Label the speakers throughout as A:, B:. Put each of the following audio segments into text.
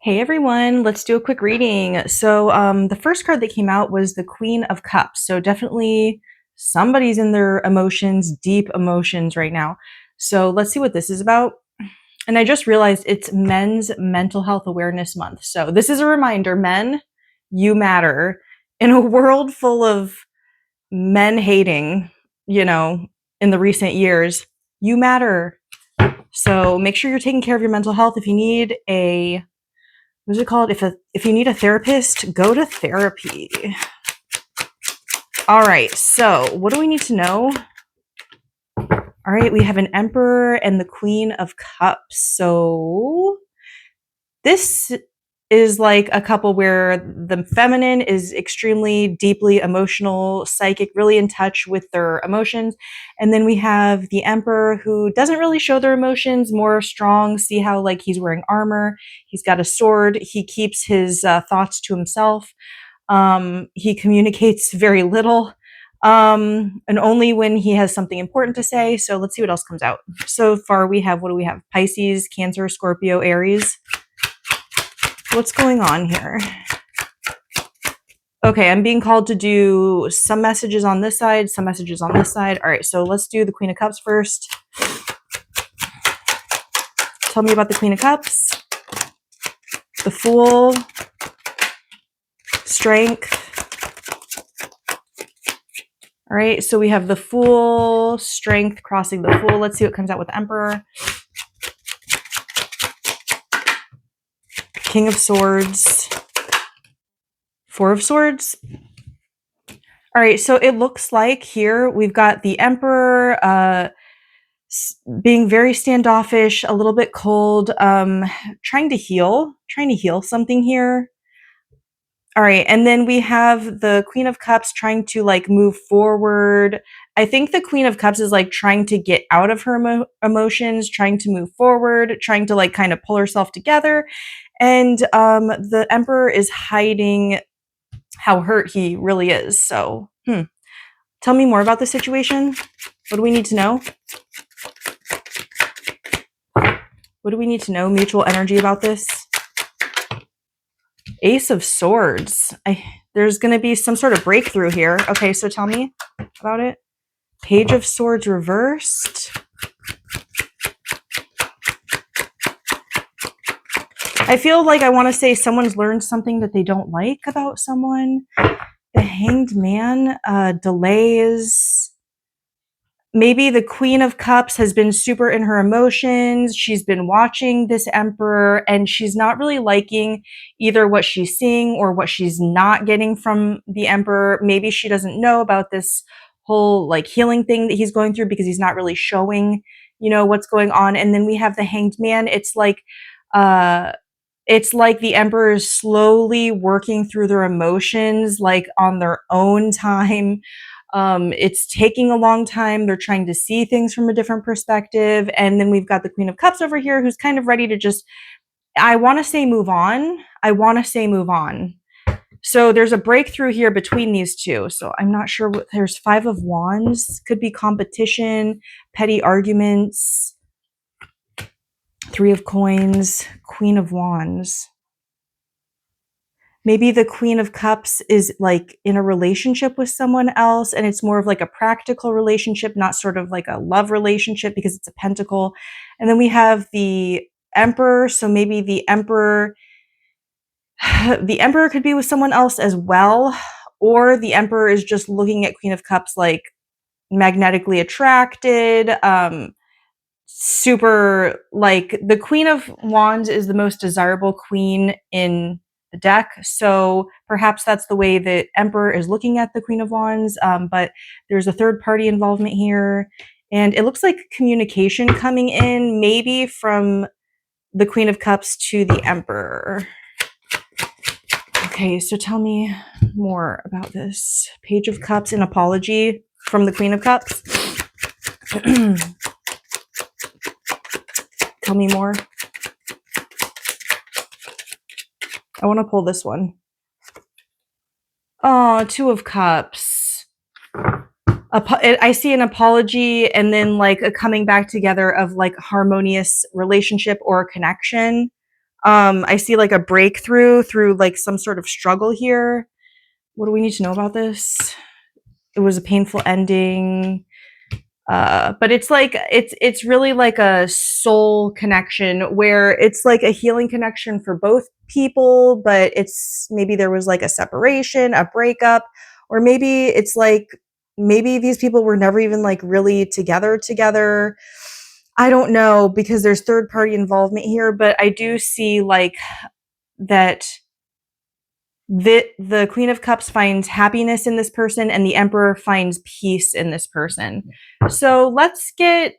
A: Hey everyone, let's do a quick reading. So the first card that came out was the Queen of Cups. So definitely somebody's in their emotions, deep emotions right now. So let's see what this is about. And I just realized it's Men's Mental Health Awareness Month. So this is a reminder, men, you matter. In a world full of men hating, in the recent years, you matter. So make sure you're taking care of your mental health. If you need a what's it called? If you need a therapist, go to therapy. All right, so what do we need to know? All right, we have an Emperor and the Queen of Cups. So this is like a couple where the feminine is extremely deeply emotional, psychic, really in touch with their emotions. And then we have the Emperor who doesn't really show their emotions, more strong. See how like he's wearing armor, he's got a sword, he keeps his thoughts to himself. He communicates very little, and only when he has something important to say. So let's see what else comes out. So far we have, what do we have? Pisces, Cancer, Scorpio, Aries. What's going on here? Okay, I'm being called to do some messages on this side, some messages on this side. All right, so let's do the Queen of Cups first. Tell me about the Queen of Cups. The Fool. Strength. All right, so we have the Fool, Strength crossing the Fool. Let's see what comes out with the Emperor. King of Swords. Four of Swords. All right, so it looks like here we've got the Emperor being very standoffish, a little bit cold, trying to heal something here. All right, and then we have the Queen of Cups trying to like move forward. I think the Queen of Cups is like trying to get out of her emotions, trying to move forward, trying to like kind of pull herself together. And the Emperor is hiding how hurt he really is. So, tell me more about the situation. What do we need to know? What do we need to know? Mutual energy about this. Ace of Swords. There's going to be some sort of breakthrough here. Okay, so tell me about it. Page of Swords reversed. I feel like I want to say someone's learned something that they don't like about someone. The Hanged Man, delays. Maybe the Queen of Cups has been super in her emotions. She's been watching this Emperor and she's not really liking either what she's seeing or what she's not getting from the Emperor. Maybe she doesn't know about this whole like healing thing that he's going through because he's not really showing, what's going on. And then we have the Hanged Man. It's like the Emperor is slowly working through their emotions, like on their own time. It's taking a long time. They're trying to see things from a different perspective. And then we've got the Queen of Cups over here who's kind of ready to just, I want to say move on. So there's a breakthrough here between these two. So I'm not sure what, there's Five of Wands, could be competition, petty arguments. Three of Coins, Queen of Wands. Maybe the Queen of Cups is like in a relationship with someone else and it's more of like a practical relationship, not sort of like a love relationship because it's a pentacle. And then we have the Emperor. So maybe the Emperor could be with someone else as well. Or the Emperor is just looking at Queen of Cups like magnetically attracted. Super, like the Queen of Wands is the most desirable queen in the deck, so perhaps that's the way the Emperor is looking at the Queen of Wands, but there's a third party involvement here, and it looks like communication coming in, maybe from the Queen of Cups to the Emperor. Okay, so tell me more about this. Page of Cups, an apology from the Queen of Cups. Tell me more. I want to pull this one. Oh, Two of Cups. I see an apology and then like a coming back together of like harmonious relationship or connection. I see like a breakthrough through like some sort of struggle here. What do we need to know about this? It was a painful ending. But it's like it's really like a soul connection where it's like a healing connection for both people, but it's maybe there was like a separation, a breakup, or maybe it's like maybe these people were never even like really together. I don't know because there's third party involvement here, but I do see like that the Queen of Cups finds happiness in this person and the Emperor finds peace in this person. So let's get,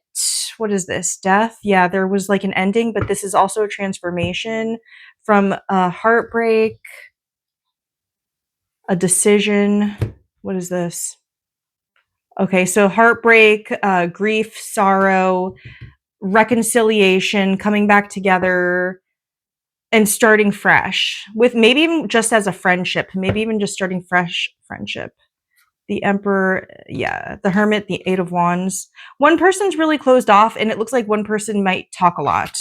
A: what is this? Death? Yeah, there was like an ending, but this is also a transformation from a heartbreak, a decision. What is this? Okay, so heartbreak, grief, sorrow, reconciliation, coming back together, and starting fresh with maybe even just as a friendship, maybe even just starting fresh friendship. The Emperor, yeah, the Hermit, the Eight of Wands. One person's really closed off, and it looks like one person might talk a lot.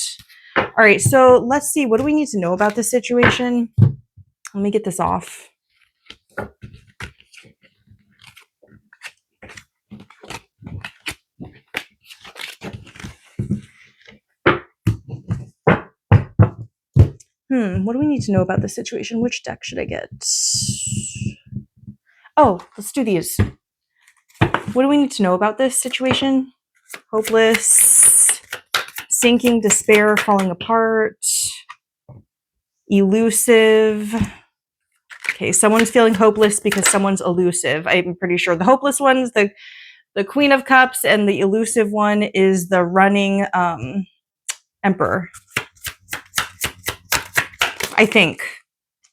A: All right, so let's see. What do we need to know about this situation? Let me get this off. What do we need to know about this situation? Which deck should I get? Oh, let's do these. What do we need to know about this situation? Hopeless, sinking, despair, falling apart, elusive. Okay, someone's feeling hopeless because someone's elusive. I'm pretty sure the hopeless one's the Queen of Cups, and the elusive one is the running Emperor. I think.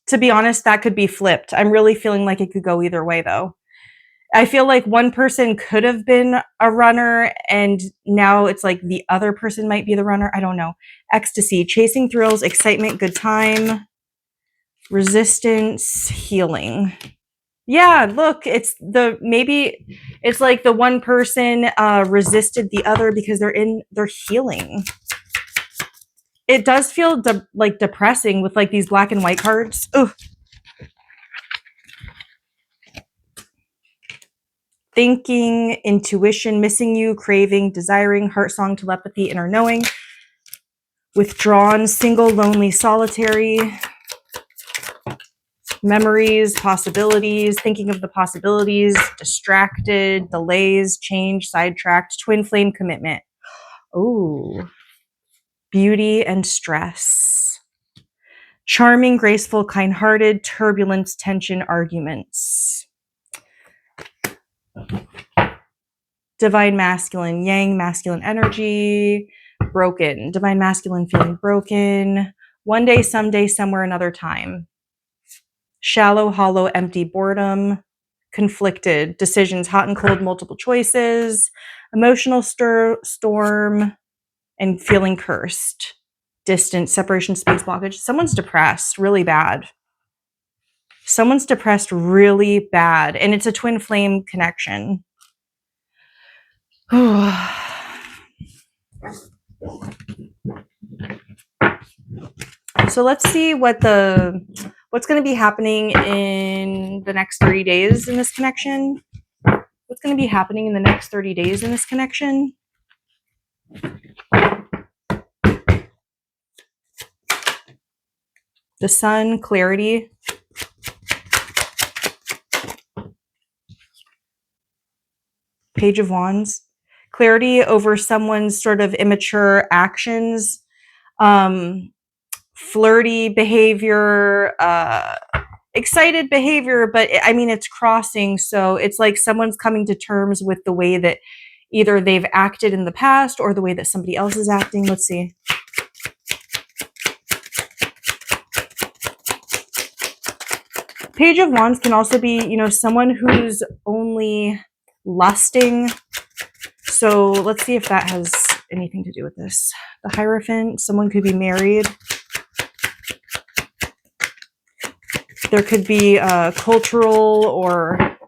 A: To be honest, that could be flipped. I'm really feeling like it could go either way, though. I feel like one person could have been a runner, and now it's like the other person might be the runner. I don't know. Ecstasy, chasing thrills, excitement, good time, resistance, healing. Yeah, look, maybe it's like the one person resisted the other because they're healing. It does feel like depressing with like these black and white cards. Ugh. Thinking, intuition, missing you, craving, desiring, heart song, telepathy, inner knowing, withdrawn, single, lonely, solitary, memories, possibilities, thinking of the possibilities, distracted, delays, change, sidetracked, twin flame, commitment. Ooh, beauty and stress. Charming, graceful, kind-hearted, turbulence, tension, arguments. Divine masculine, yang masculine energy, broken. Divine masculine feeling broken. One day, someday, somewhere, another time. Shallow, hollow, empty, boredom. Conflicted, decisions, hot and cold, multiple choices. Emotional storm, and feeling cursed. Distance, separation, space, blockage. Someone's depressed really bad. Someone's depressed really bad, and it's a twin flame connection. So let's see what's going to be happening in the next 30 days in this connection. What's going to be happening in the next 30 days in this connection? The Sun, clarity. Page of Wands. Clarity over someone's sort of immature actions, flirty behavior, excited behavior, but I mean, it's crossing. So it's like someone's coming to terms with the way that either they've acted in the past or the way that somebody else is acting. Let's see. Page of Wands can also be, someone who's only lusting. So let's see if that has anything to do with this. The Hierophant, someone could be married. There could be cultural or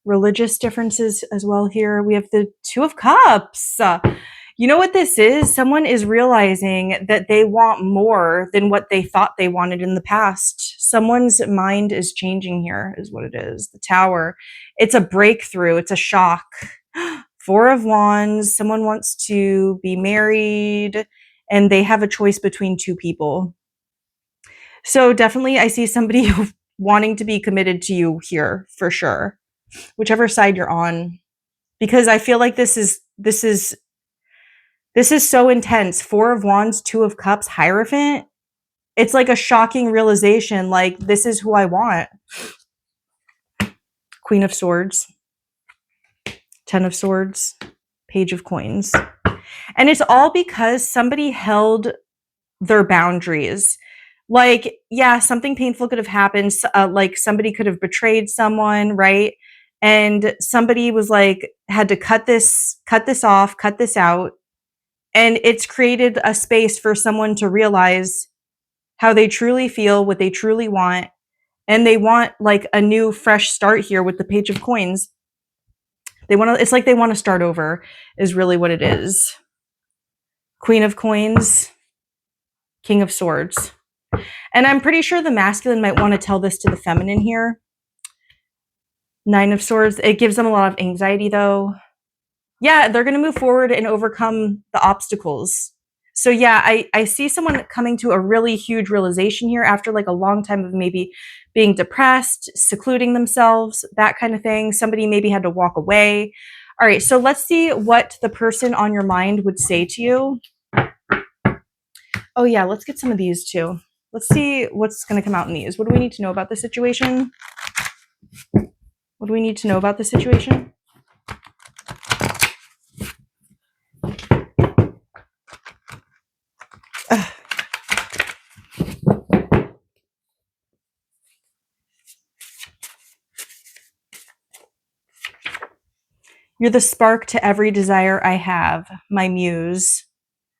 A: religious differences as well here. We have the Two of Cups. You know what this is? Someone is realizing that they want more than what they thought they wanted in the past. Someone's mind is changing here, is what it is. The Tower. It's a breakthrough. It's a shock. Four of Wands. Someone wants to be married and they have a choice between two people. So definitely I see somebody wanting to be committed to you here for sure. Whichever side you're on. Because I feel like this is so intense. Four of Wands, Two of Cups, Hierophant. It's like a shocking realization, like, this is who I want. Queen of Swords, Ten of Swords, Page of Coins. And it's all because somebody held their boundaries. Like, yeah, something painful could have happened. Like somebody could have betrayed someone, right? And somebody was like, had to cut this off, cut this out. And it's created a space for someone to realize how they truly feel, what they truly want. And they want like a new fresh start here with the Page of Coins. It's like they want to start over is really what it is. Queen of Coins, King of Swords. And I'm pretty sure the masculine might want to tell this to the feminine here. Nine of Swords. It gives them a lot of anxiety though. Yeah, they're going to move forward and overcome the obstacles. So yeah, I see someone coming to a really huge realization here after like a long time of maybe being depressed, secluding themselves, that kind of thing. Somebody maybe had to walk away. All right, so let's see what the person on your mind would say to you. Oh yeah, let's get some of these too. Let's see what's going to come out in these. What do we need to know about the situation? What do we need to know about the situation? You're the spark to every desire I have, my muse.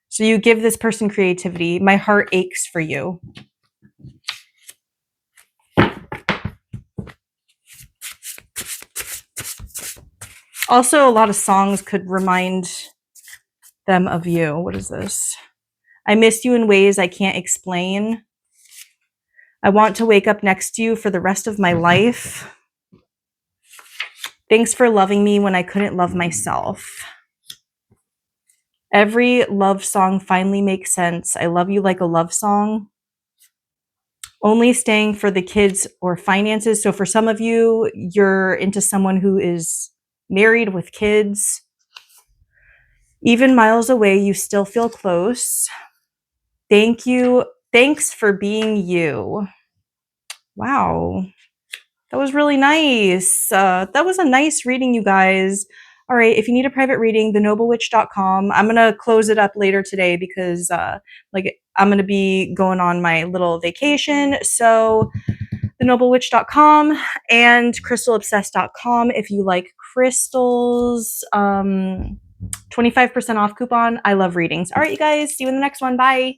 A: So you give this person creativity. My heart aches for you. Also, a lot of songs could remind them of you. What is this? I miss you in ways I can't explain. I want to wake up next to you for the rest of my life. Thanks for loving me when I couldn't love myself. Every love song finally makes sense. I love you like a love song. Only staying for the kids or finances. So for some of you, you're into someone who is married with kids. Even miles away, you still feel close. Thank you. Thanks for being you. Wow. That was really nice. That was a nice reading, you guys. All right, if you need a private reading, thenoblewitch.com. I'm going to close it up later today because I'm going to be going on my little vacation. So thenoblewitch.com and crystalobsessed.com if you like crystals. 25% off coupon. I love readings. All right, you guys, see you in the next one. Bye.